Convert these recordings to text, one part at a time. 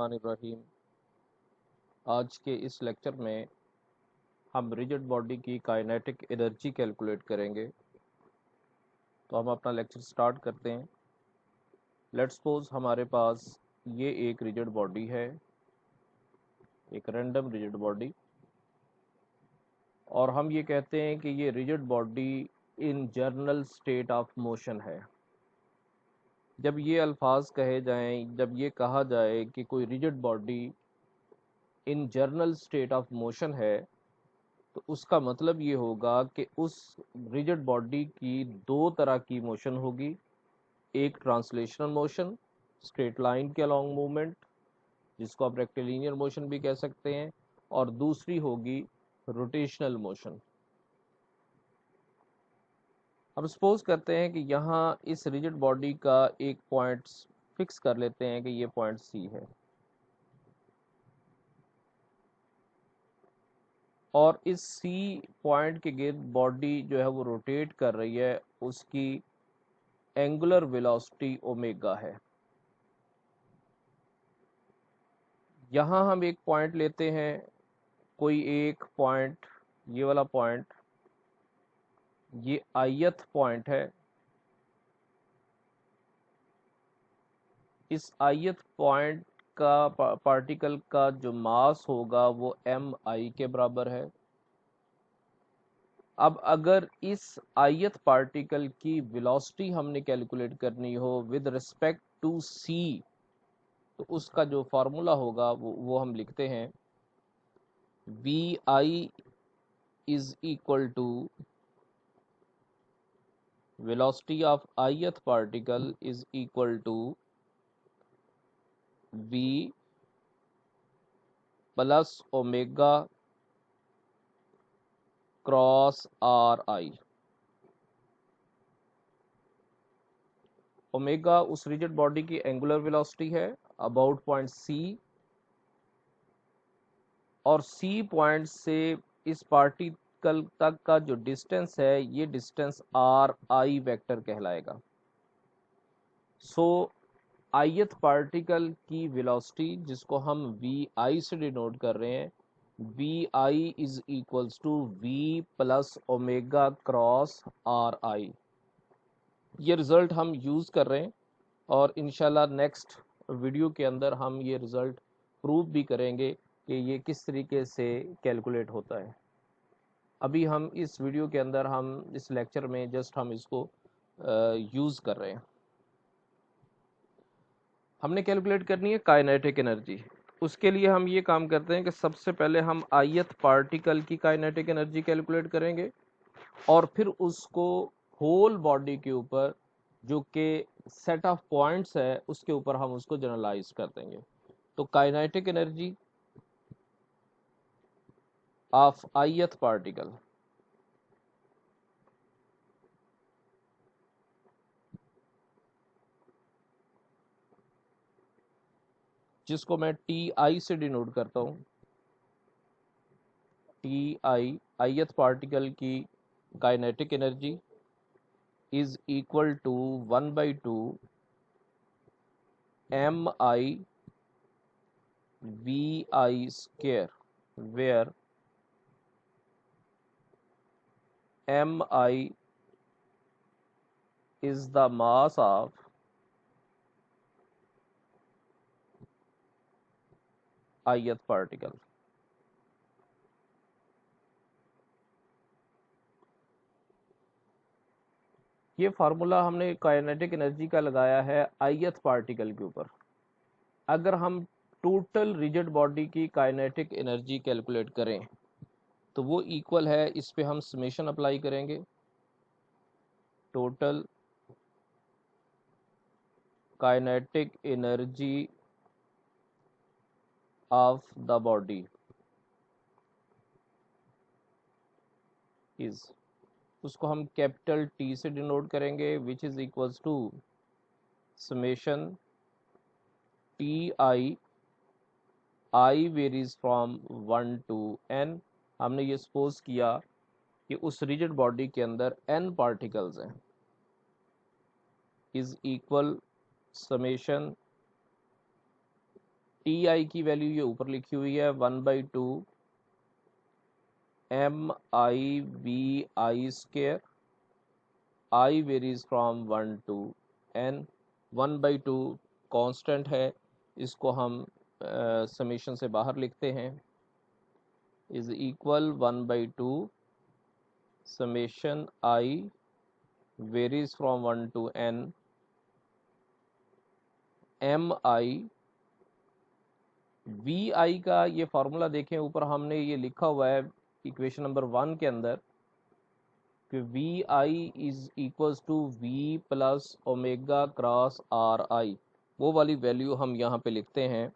बिस्मिल्लाहिर्रहमानिर्रहीम। आज के इस लेक्चर में हम रिजिड बॉडी की काइनेटिक एनर्जी कैलकुलेट करेंगे। तो हम अपना लेक्चर स्टार्ट करते हैं। लेट्स सपोज हमारे पास ये एक रिजिड बॉडी है, एक रैंडम रिजिड बॉडी, और हम ये कहते हैं कि ये rigid body in journal state of motion है। जब ये अल्फाज कहे जाएं, जब ये कहा जाए कि कोई rigid body in journal state of motion है, तो उसका मतलब ये होगा कि उस रिजिड बॉडी की दो तरह की मोशन होगी। एक ट्रांसलेशनल मोशन, स्ट्रेट लाइन के अलोंग मूवमेंट, जिसको आप रेक्टिलिनियर मोशन भी कह सकते हैं, और दूसरी होगी रोटेशनल मोशन। अब सपोज करते हैं कि यहाँ इस रिजिड बॉडी का एक पॉइंट फिक्स कर लेते हैं कि ये पॉइंट सी है, और इस सी पॉइंट के गिर्द बॉडी जो है वो रोटेट कर रही है। उसकी एंगुलर वेलोसिटी ओमेगा है। यहाँ हम एक पॉइंट लेते हैं, कोई एक पॉइंट, ये वाला पॉइंट, ये आयत पॉइंट है। इस आयत पॉइंट का पार्टिकल का जो मास होगा वो mi के बराबर है। अब अगर इस आयत पार्टिकल की वेलोसिटी हमने कैलकुलेट करनी हो विद रिस्पेक्ट टू सी, तो उसका जो फार्मूला होगा वो हम लिखते हैं, vi is equal to velocity of ith particle is equal to v plus omega cross ri। Omega उस रिजिड बॉडी की एंगुलर वेलोसिटी है अबाउट पॉइंट सी, और सी पॉइंट से इस पार्टिकल तक का जो डिस्टेंस है, ये डिस्टेंस आर आई वेक्टर कहलाएगा। सो ith पार्टिकल की वेलोसिटी, जिसको हम वी आई से डिनोट कर रहे हैं, V I is equals to V plus omega cross R I. ये रिजल्ट हम यूज कर रहे हैं, और इंशाल्लाह नेक्स्ट वीडियो के अंदर हम ये रिजल्ट प्रूव भी करेंगे कि ये किस तरीके से कैलकुलेट होता है। अभी हम इस वीडियो के अंदर, हम इस लेक्चर में जस्ट हम इसको यूज कर रहे हैं। हमने कैलकुलेट करनी है काइनेटिक एनर्जी। उसके लिए हम ये काम करते हैं कि सबसे पहले हम ith पार्टिकल की काइनेटिक एनर्जी कैलकुलेट करेंगे, और फिर उसको होल बॉडी के ऊपर, जो कि सेट ऑफ पॉइंट्स है, उसके ऊपर हम उसको जनरलाइज कर देंगे। तो kinetic energy of ith particle, जिसको मैं टी आई से डिनोट करता हूँ, टी आई ith पार्टिकल की kinetic energy is equal to 1 by 2 mi vi square, where mi is the mass of ith particle। ये फार्मूला हमने काइनेटिक एनर्जी का लगाया है ith पार्टिकल के ऊपर। अगर हम टोटल रिजिड बॉडी की काइनेटिक एनर्जी कैलकुलेट करें, तो वो इक्वल है, इस पे हम समेशन अप्लाई करेंगे, total kinetic energy of the body is, उसको हम कैपिटल टी से डिनोट करेंगे, which is equals to summation T I varies from 1 to n। हमने ये सपोज किया कि उस रिजिड बॉडी के अंदर n पार्टिकल्स हैं, इज इक्वल समेशन टी आई की वैल्यू ये ऊपर लिखी हुई है 1/2 MIVI I varies from 1 to n। 1/2 constant है, इसको हम समेशन से बाहर लिखते हैं, is equal 1/2 summation I varies from 1 to n MIVI का ये फॉर्मूला देखें, ऊपर हमने ये लिखा हुआ है इक्वेशन नंबर 1 के अंदर कि VI is equals to V plus omega cross RI। वो वाली वैल्यू हम यहाँ पे लिखते हैं,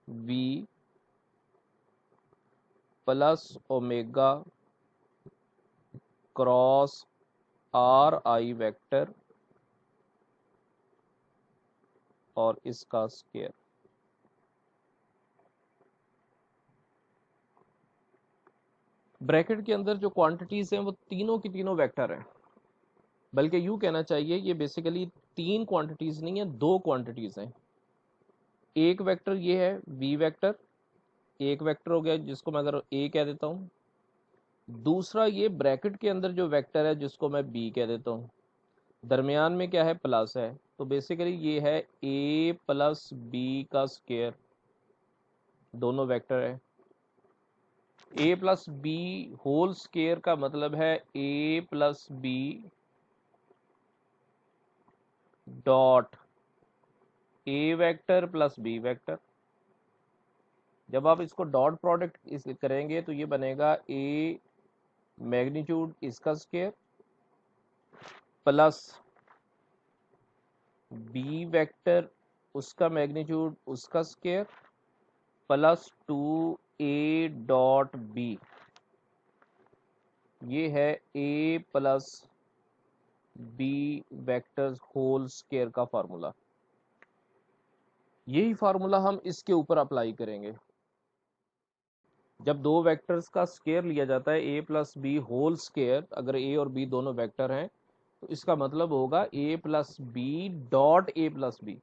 V plus omega cross RI vector और इसका स्क्वायर। ब्रैकेट के अंदर जो क्वांटिटीज हैं वो तीनों की तीनों वेक्टर हैं, बल्कि यूँ कहना चाहिए ये बेसिकली 3 क्वांटिटीज नहीं है, 2 क्वांटिटीज हैं। एक वेक्टर ये है V वेक्टर, एक वेक्टर हो गया जिसको मैं अगर A कह देता हूँ। दूसरा ये ब्रैकेट के अंदर जो वेक्टर है जिसको मैं B कह देता हूँ। दरमियान में क्या है, प्लस है, तो बेसिकली ये है A प्लस B का स्क्वायर, दोनों वेक्टर है। A plus B whole square का मतलब है A plus B dot A vector plus B vector. जब आप इसको डॉट प्रोडक्ट इस करेंगे तो ये बनेगा A मैग्नीट्यूड इसका स्क्वायर प्लस B वेक्टर उसका मैग्नीट्यूड उसका square plus 2A dot B। ये है A plus B vectors whole square का फार्मूला। यही फार्मूला हम इसके ऊपर अप्लाई करेंगे। जब दो वेक्टर्स का स्क्वायर लिया जाता है A plus B whole square, अगर A और B दोनों वेक्टर हैं तो इसका मतलब होगा A plus B dot A plus B,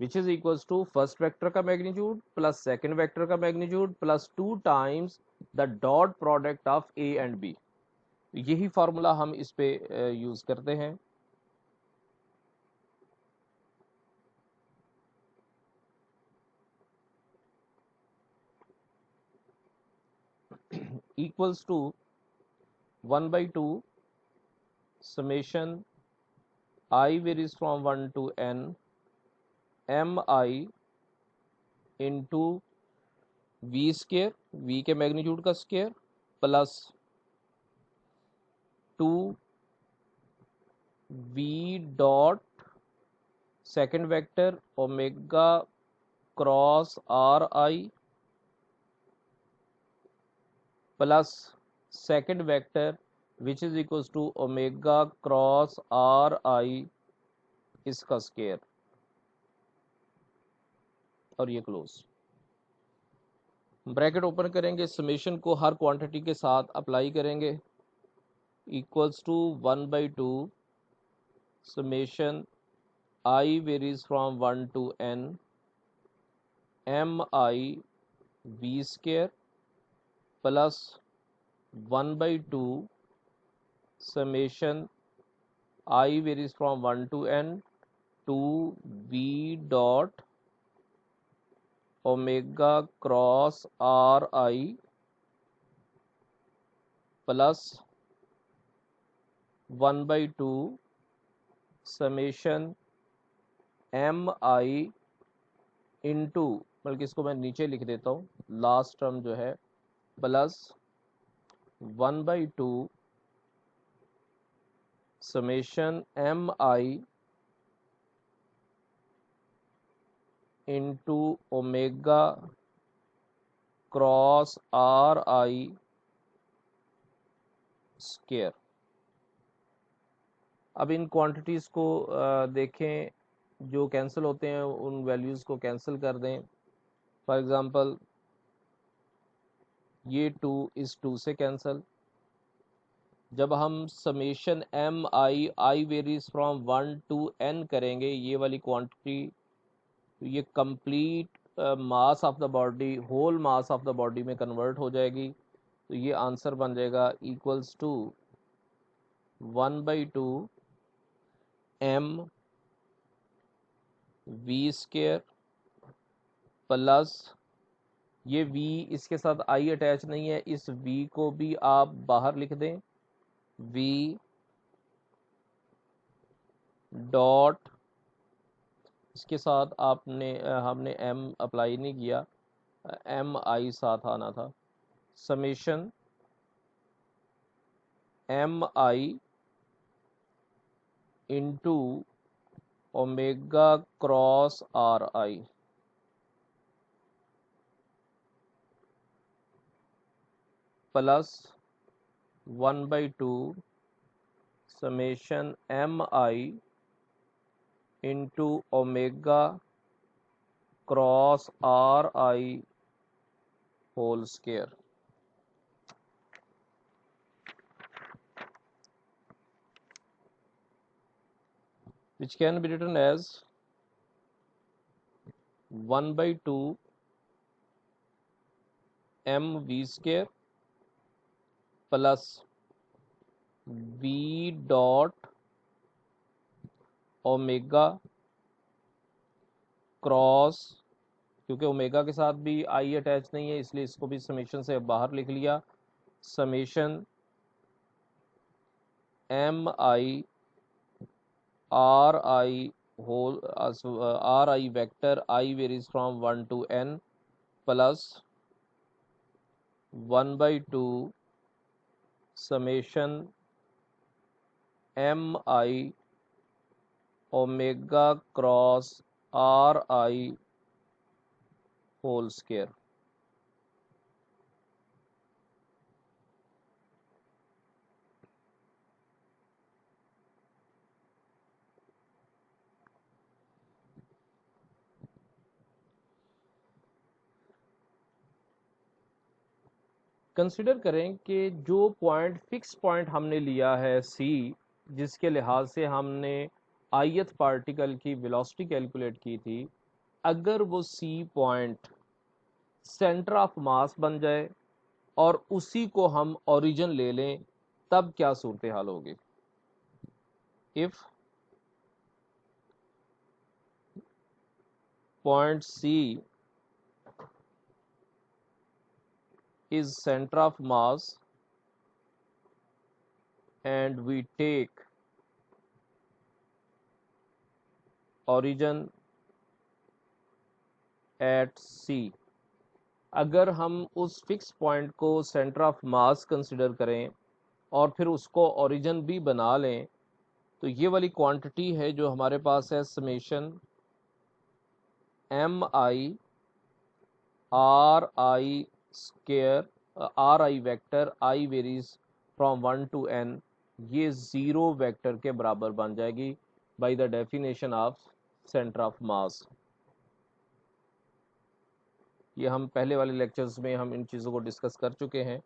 which is equals to first vector का मैग्नीट्यूड प्लस सेकंड वेक्टर का magnitude plus 2 times the dot product of A and B। यही फार्मूला हम इस पे यूज करते हैं। Equals to 1/2 summation I varies from 1 to n MI इंटू V square, V के मैग्नीट्यूड का स्केयर प्लस 2 V डॉट second vector omega cross RI plus second vector which is equals to omega cross RI इसका square, और ये close. Bracket open करेंगे, summation को हर क्वांटिटी के साथ अप्लाई करेंगे, equals to 1/2 summation I varies from 1 to n MI V square plus 1/2 summation I varies from 1 to n to V dot omega cross RI plus 1/2 summation MI into, बल्कि इसको मैं नीचे लिख देता हूँ, लास्ट टर्म जो है plus 1/2 summation MI into omega cross RI square. अब इन क्वांटिटीज़ को देखें, जो कैंसिल होते हैं उन वैल्यूज़ को कैंसिल कर दें। फॉर एग्ज़ाम्पल ये 2 इस 2 से कैंसिल। जब हम summation MI varies from 1 to n करेंगे, ये वाली क्वांटिटी तो ये complete mass of the body, whole mass of the body में कन्वर्ट हो जाएगी। तो ये आंसर बन जाएगा equals to 1/2 M V square plus, ये v इसके साथ i अटैच नहीं है, इस v को भी आप बाहर लिख दें, v डॉट, इसके साथ आपने हमने m अप्लाई नहीं किया, एम आई साथ आना था, summation M I into omega cross R I plus 1/2 summation M I into omega cross R I whole square. which can be written as 1/2 mv square plus v dot omega cross, क्योंकि omega के साथ भी आई attach नहीं है इसलिए इसको भी summation से बाहर लिख लिया, summation M I R I whole R I vector I varies from 1 to n plus 1/2 summation M I omega cross R I whole square. Consider करें कि जो पॉइंट फिक्स पॉइंट हमने लिया है सी, जिसके लिहाज से हमने ith पार्टिकल की वेलोसिटी कैलकुलेट की थी, अगर वो C point center of mass बन जाए और उसी को हम ओरिजिन ले लें, तब क्या सूरत हाल होगी? If point C is center of mass and we take origin at C, अगर हम उस फिक्स पॉइंट को सेंटर ऑफ मास कंसिडर करें और फिर उसको ओरिजिन भी बना लें, तो ये वाली क्वांटिटी है जो हमारे पास है, summation M I R I square R I vector I varies from 1 to n, ये ज़ीरो वेक्टर के बराबर बन जाएगी by the definition of center of mass. ये हम पहले वाले लेक्चर्स में हम इन चीज़ों को डिस्कस कर चुके हैं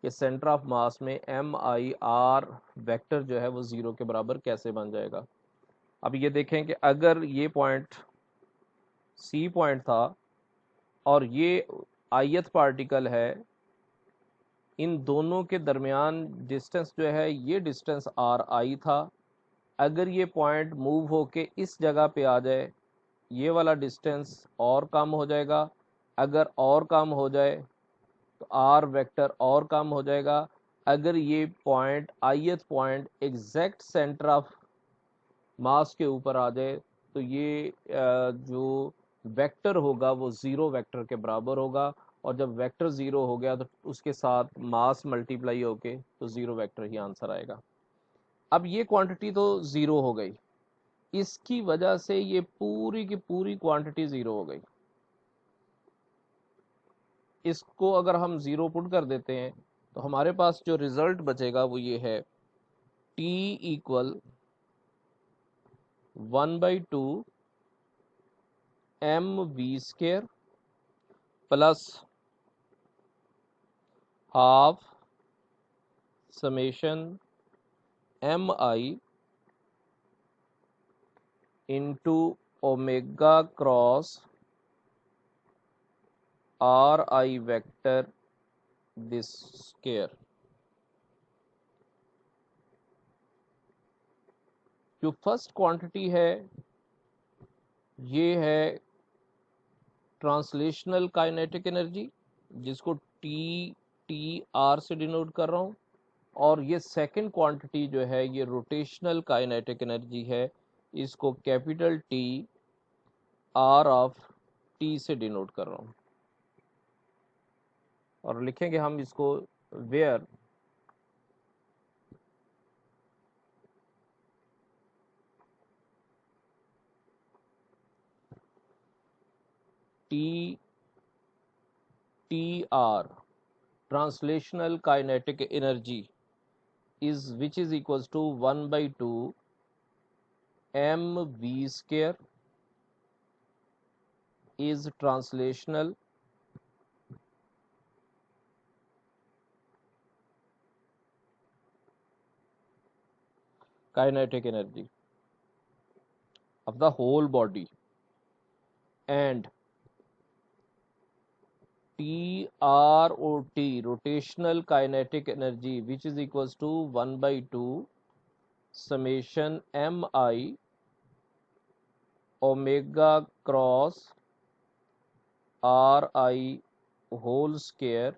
कि सेंटर ऑफ मास में एम आई आर वेक्टर जो है वो ज़ीरो के बराबर कैसे बन जाएगा। अब ये देखें कि अगर ये पॉइंट सी पॉइंट था और ये ith पार्टिकल है, इन दोनों के दरमियान डिस्टेंस जो है ये डिस्टेंस आर आई था, अगर ये पॉइंट मूव होके इस जगह पे आ जाए, ये वाला डिस्टेंस और कम हो जाएगा, अगर और कम हो जाए तो आर वेक्टर और कम हो जाएगा, अगर ये point ith point exact centre of मास के ऊपर आ जाए तो ये जो वेक्टर होगा वो ज़ीरो वेक्टर के बराबर होगा, और जब वेक्टर ज़ीरो हो गया तो उसके साथ मास मल्टीप्लाई होके तो ज़ीरो वेक्टर ही आंसर आएगा। अब ये क्वांटिटी तो ज़ीरो हो गई, इसकी वजह से ये पूरी की पूरी क्वांटिटी ज़ीरो हो गई। इसको अगर हम ज़ीरो पुट कर देते हैं तो हमारे पास जो रिज़ल्ट बचेगा वो ये है, t equal 1/2 M V square plus half summation M I into omega cross R I vector this square. जो फर्स्ट क्वांटिटी है ये है ट्रांसलेशनल काइनेटिक एनर्जी, जिसको टी आर से डिनोट कर रहा हूँ, और ये सेकंड क्वांटिटी जो है ये रोटेशनल काइनेटिक एनर्जी है, इसको capital T R of T से डिनोट कर रहा हूँ। और लिखेंगे हम इसको where T R translational kinetic energy is which is equals to 1/2 mv square is translational kinetic energy of the whole body, and TROT rotational kinetic energy which is equals to 1/2 summation mi omega cross ri whole square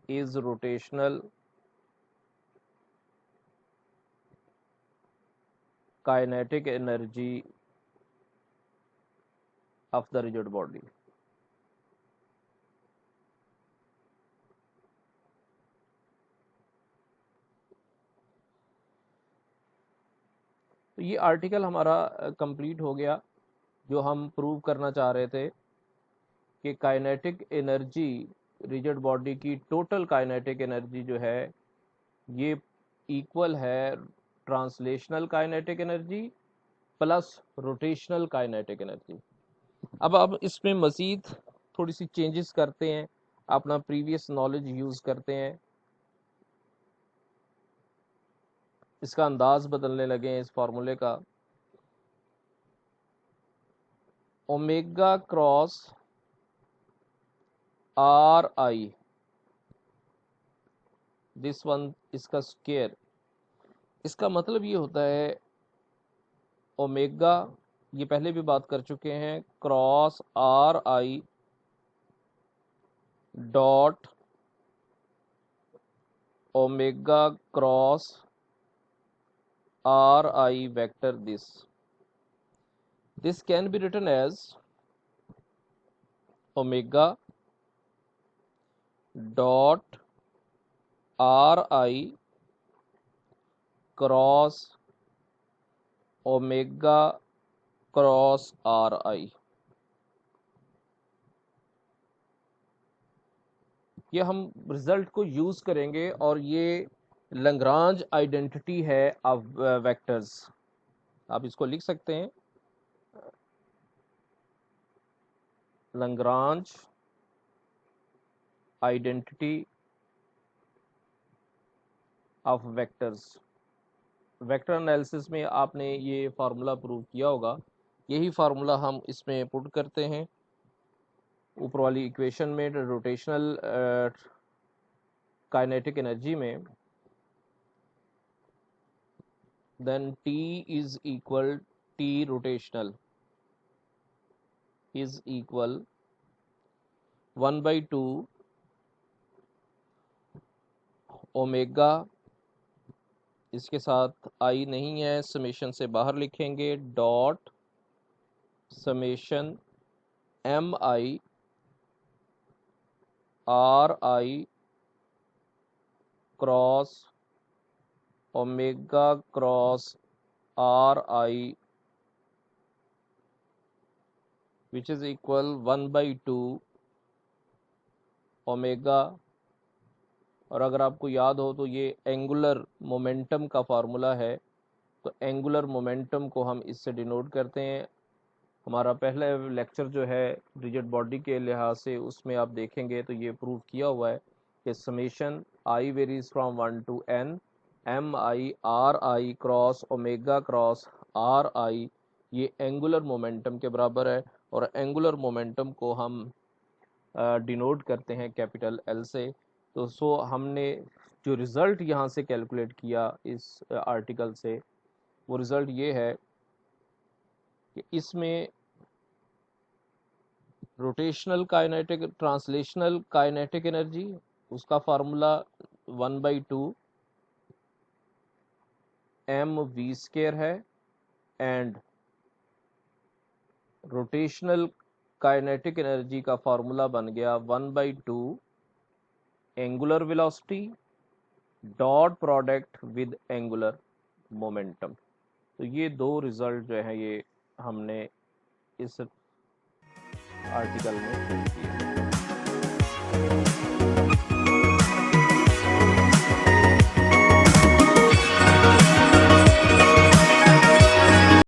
is rotational kinetic energy of the rigid body। तो ये article हमारा complete हो गया। जो हम prove करना चाह रहे थे कि काइनेटिक एनर्जी रिजिड बॉडी की टोटल काइनेटिक एनर्जी जो है ये इक्वल है translational kinetic energy plus rotational kinetic energy. अब इसमें मज़ीद थोड़ी सी चेंजेस करते हैं, अपना प्रीवियस नॉलेज यूज़ करते हैं, इसका अंदाज बदलने लगे हैं इस फार्मूले का। Omega cross R I this one इसका स्क्वायर, इसका मतलब ये होता है ओमेगा, ये पहले भी बात कर चुके हैं, cross R I dot omega cross R I vector this can be written as omega dot ri cross omega cross R I. ये हम रिजल्ट को यूज करेंगे और ये लैग्रांज आइडेंटिटी है ऑफ वेक्टर्स। आप इसको लिख सकते हैं Lagrange identity of vectors. Vector analysis में आपने ये फार्मूला प्रूव किया होगा, यही फार्मूला हम इसमें पुट करते हैं ऊपर वाली इक्वेशन में रोटेशनल काइनेटिक एनर्जी में। then T is equal T rotational is equal 1/2 omega, इसके साथ आई नहीं है, समेशन से बाहर लिखेंगे, dot summation M I R I cross omega cross R I which is equal 1/2 omega. और अगर आपको याद हो तो ये एंगुलर मोमेंटम का फार्मूला है, तो एंगुलर मोमेंटम को हम इससे डिनोट करते हैं। हमारा पहला लेक्चर जो है रिजिड बॉडी के लिहाज से, उसमें आप देखेंगे तो ये प्रूव किया हुआ है कि summation I varies from 1 to n M I R I cross omega cross R I ये एंगुलर मोमेंटम के बराबर है, और एंगुलर मोमेंटम को हम डिनोट करते हैं कैपिटल एल से। तो सो हमने जो रिज़ल्ट यहाँ से कैलकुलेट किया इस आर्टिकल से, वो रिज़ल्ट ये है कि इसमें rotational kinetic translational kinetic energy, उसका फार्मूला 1/2 mv² है, एंड रोटेशनल काइनेटिक एनर्जी का फार्मूला बन गया 1/2 angular velocity dot product with angular momentum. तो ये दो रिजल्ट जो है ये हमने इस आर्टिकल में प्रूव किया।